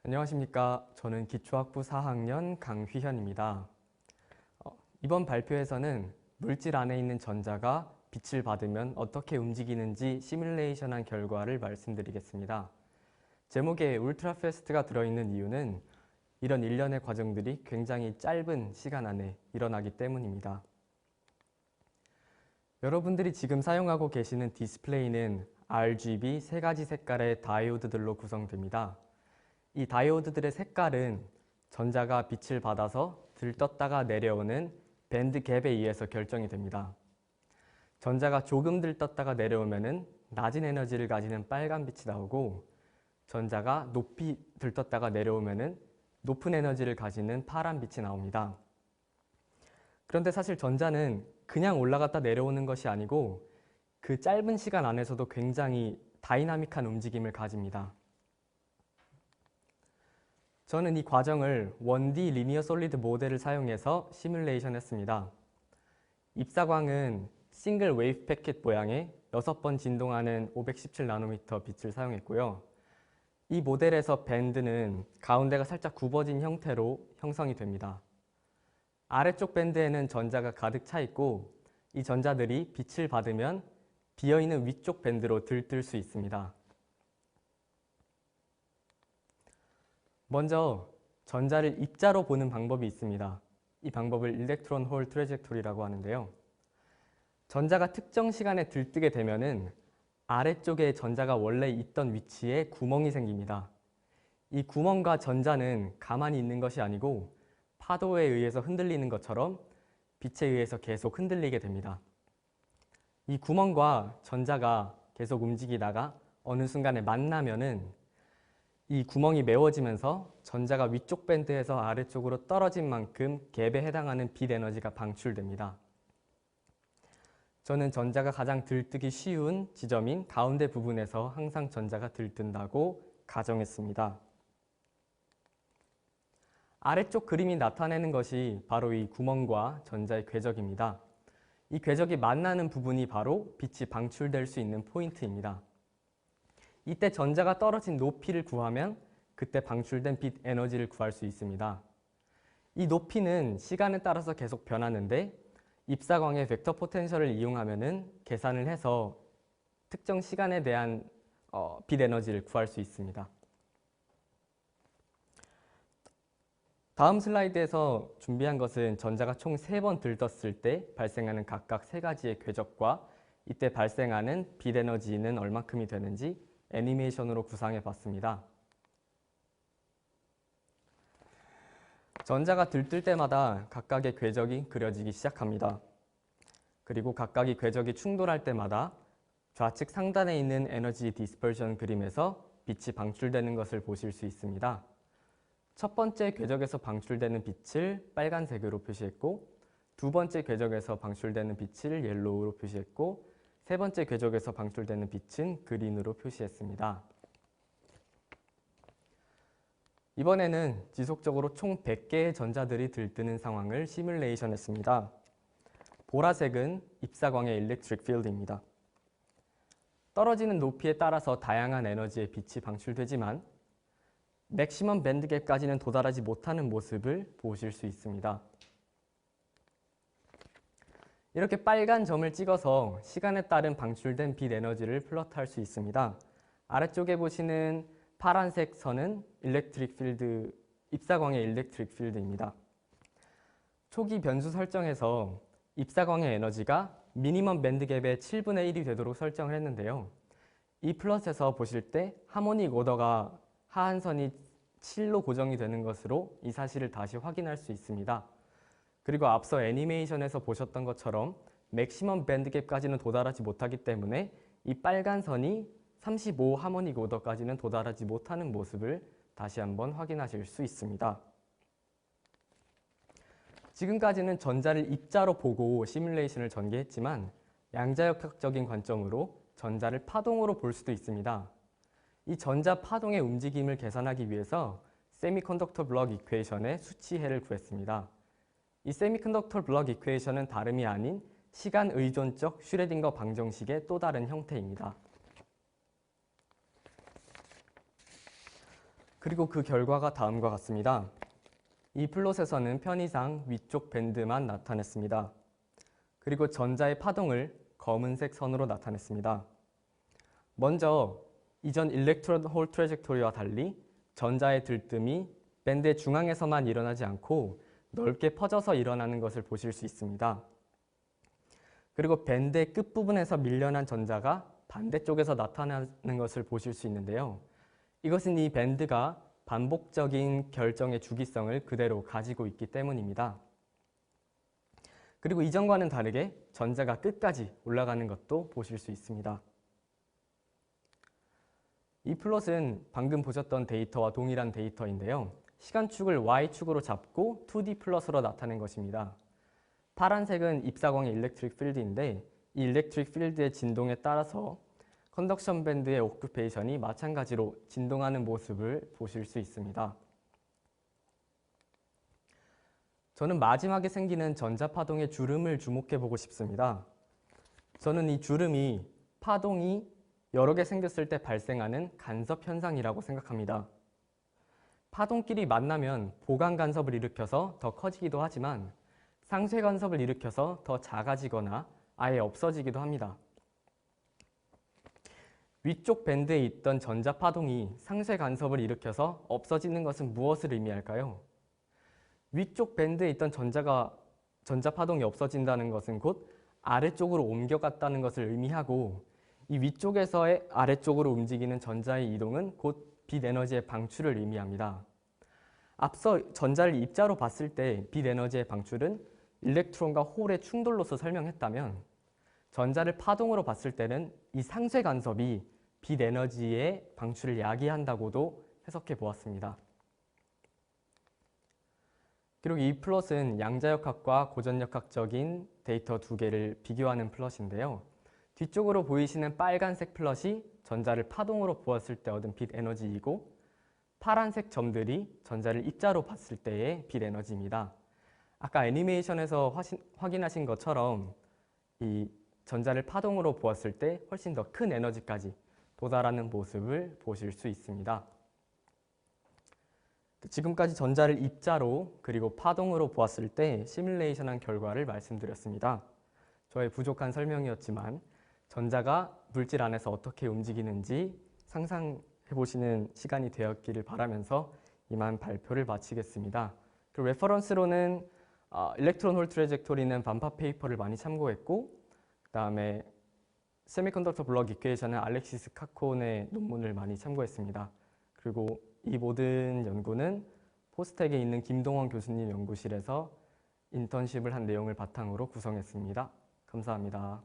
안녕하십니까. 저는 기초학부 4학년 강휘현입니다. 이번 발표에서는 물질 안에 있는 전자가 빛을 받으면 어떻게 움직이는지 시뮬레이션한 결과를 말씀드리겠습니다. 제목에 울트라 패스트가 들어있는 이유는 이런 일련의 과정들이 굉장히 짧은 시간 안에 일어나기 때문입니다. 여러분들이 지금 사용하고 계시는 디스플레이는 RGB 세 가지 색깔의 다이오드들로 구성됩니다. 이 다이오드들의 색깔은 전자가 빛을 받아서 들떴다가 내려오는 밴드 갭에 의해서 결정이 됩니다. 전자가 조금 들떴다가 내려오면 낮은 에너지를 가지는 빨간 빛이 나오고, 전자가 높이 들떴다가 내려오면 높은 에너지를 가지는 파란 빛이 나옵니다. 그런데 사실 전자는 그냥 올라갔다 내려오는 것이 아니고 그 짧은 시간 안에서도 굉장히 다이나믹한 움직임을 가집니다. 저는 이 과정을 1D 리니어 솔리드 모델을 사용해서 시뮬레이션 했습니다. 입사광은 싱글 웨이브 패킷 모양의 6번 진동하는 517나노미터 빛을 사용했고요. 이 모델에서 밴드는 가운데가 살짝 굽어진 형태로 형성이 됩니다. 아래쪽 밴드에는 전자가 가득 차 있고, 이 전자들이 빛을 받으면 비어있는 위쪽 밴드로 들뜰 수 있습니다. 먼저 전자를 입자로 보는 방법이 있습니다. 이 방법을 일렉트론 홀 트래젝토리라고 하는데요. 전자가 특정 시간에 들뜨게 되면은 아래쪽에 전자가 원래 있던 위치에 구멍이 생깁니다. 이 구멍과 전자는 가만히 있는 것이 아니고 파도에 의해서 흔들리는 것처럼 빛에 의해서 계속 흔들리게 됩니다. 이 구멍과 전자가 계속 움직이다가 어느 순간에 만나면은 이 구멍이 메워지면서 전자가 위쪽 밴드에서 아래쪽으로 떨어진 만큼 갭에 해당하는 빛 에너지가 방출됩니다. 저는 전자가 가장 들뜨기 쉬운 지점인 가운데 부분에서 항상 전자가 들뜬다고 가정했습니다. 아래쪽 그림이 나타내는 것이 바로 이 구멍과 전자의 궤적입니다. 이 궤적이 만나는 부분이 바로 빛이 방출될 수 있는 포인트입니다. 이때 전자가 떨어진 높이를 구하면 그때 방출된 빛 에너지를 구할 수 있습니다. 이 높이는 시간에 따라서 계속 변하는데 입사광의 벡터 포텐셜을 이용하면 계산을 해서 특정 시간에 대한 빛 에너지를 구할 수 있습니다. 다음 슬라이드에서 준비한 것은 전자가 총 3번 들떴을 때 발생하는 각각 3가지의 궤적과 이때 발생하는 빛 에너지는 얼마큼이 되는지 애니메이션으로 구상해 봤습니다. 전자가 들뜰 때마다 각각의 궤적이 그려지기 시작합니다. 그리고 각각의 궤적이 충돌할 때마다 좌측 상단에 있는 에너지 디스퍼션 그림에서 빛이 방출되는 것을 보실 수 있습니다. 첫 번째 궤적에서 방출되는 빛을 빨간색으로 표시했고, 두 번째 궤적에서 방출되는 빛을 옐로우로 표시했고, 세 번째 궤적에서 방출되는 빛은 그린으로 표시했습니다. 이번에는 지속적으로 총 100개의 전자들이 들뜨는 상황을 시뮬레이션 했습니다. 보라색은 입사광의 일렉트릭 필드입니다. 떨어지는 높이에 따라서 다양한 에너지의 빛이 방출되지만 맥시멈 밴드갭까지는 도달하지 못하는 모습을 보실 수 있습니다. 이렇게 빨간 점을 찍어서 시간에 따른 방출된 빛 에너지를 플롯할 수 있습니다. 아래쪽에 보시는 파란색 선은 일렉트릭 필드, 입사광의 일렉트릭 필드입니다. 초기 변수 설정에서 입사광의 에너지가 미니멈 밴드갭의 7분의 1이 되도록 설정을 했는데요. 이 플롯에서 보실 때 하모닉 오더가 하한선이 7로 고정이 되는 것으로 이 사실을 다시 확인할 수 있습니다. 그리고 앞서 애니메이션에서 보셨던 것처럼 맥시멈 밴드갭까지는 도달하지 못하기 때문에 이 빨간 선이 35 하모닉 오더까지는 도달하지 못하는 모습을 다시 한번 확인하실 수 있습니다. 지금까지는 전자를 입자로 보고 시뮬레이션을 전개했지만 양자역학적인 관점으로 전자를 파동으로 볼 수도 있습니다. 이 전자 파동의 움직임을 계산하기 위해서 세미컨덕터 블록 이퀘이션의 수치해를 구했습니다. 이 세미컨덕터 블록 이퀘이션은 다름이 아닌 시간 의존적 슈레딩거 방정식의 또 다른 형태입니다. 그리고 그 결과가 다음과 같습니다. 이 플롯에서는 편의상 위쪽 밴드만 나타냈습니다. 그리고 전자의 파동을 검은색 선으로 나타냈습니다. 먼저 이전 일렉트론 홀 트래젝토리와 달리 전자의 들뜸이 밴드의 중앙에서만 일어나지 않고 넓게 퍼져서 일어나는 것을 보실 수 있습니다. 그리고 밴드의 끝부분에서 밀려난 전자가 반대쪽에서 나타나는 것을 보실 수 있는데요. 이것은 이 밴드가 반복적인 결정의 주기성을 그대로 가지고 있기 때문입니다. 그리고 이전과는 다르게 전자가 끝까지 올라가는 것도 보실 수 있습니다. 이 플롯은 방금 보셨던 데이터와 동일한 데이터인데요. 시간축을 Y축으로 잡고 2D 플롯으로 나타낸 것입니다. 파란색은 입사광의 일렉트릭 필드인데 이 일렉트릭 필드의 진동에 따라서 컨덕션 밴드의 오큐페이션이 마찬가지로 진동하는 모습을 보실 수 있습니다. 저는 마지막에 생기는 전자파동의 주름을 주목해 보고 싶습니다. 저는 이 주름이 파동이 여러 개 생겼을 때 발생하는 간섭 현상이라고 생각합니다. 파동끼리 만나면 보강 간섭을 일으켜서 더 커지기도 하지만 상쇄 간섭을 일으켜서 더 작아지거나 아예 없어지기도 합니다. 위쪽 밴드에 있던 전자 파동이 상쇄 간섭을 일으켜서 없어지는 것은 무엇을 의미할까요? 위쪽 밴드에 있던 전자 파동이 없어진다는 것은 곧 아래쪽으로 옮겨갔다는 것을 의미하고 이 위쪽에서의 아래쪽으로 움직이는 전자의 이동은 곧 빛 에너지의 방출을 의미합니다. 앞서 전자를 입자로 봤을 때 빛 에너지의 방출은 일렉트론과 홀의 충돌로서 설명했다면 전자를 파동으로 봤을 때는 이 상쇄 간섭이 빛 에너지의 방출을 야기한다고도 해석해 보았습니다. 그리고 이 플롯은 양자역학과 고전역학적인 데이터 두 개를 비교하는 플롯인데요. 뒤쪽으로 보이시는 빨간색 플롯이 전자를 파동으로 보았을 때 얻은 빛 에너지이고 파란색 점들이 전자를 입자로 봤을 때의 빛 에너지입니다. 아까 애니메이션에서 확인하신 것처럼 이 전자를 파동으로 보았을 때 훨씬 더 큰 에너지까지 도달하는 모습을 보실 수 있습니다. 지금까지 전자를 입자로 그리고 파동으로 보았을 때 시뮬레이션한 결과를 말씀드렸습니다. 저의 부족한 설명이었지만 전자가 물질 안에서 어떻게 움직이는지 상상해 보시는 시간이 되었기를 바라면서 이만 발표를 마치겠습니다. 그리고 레퍼런스로는 일렉트론 홀 트래젝토리는 반파 페이퍼를 많이 참고했고 그 다음에 세미컨덕터 블록 이퀘이션은 알렉시스 카콘의 논문을 많이 참고했습니다. 그리고 이 모든 연구는 포스텍에 있는 김동원 교수님 연구실에서 인턴십을 한 내용을 바탕으로 구성했습니다. 감사합니다.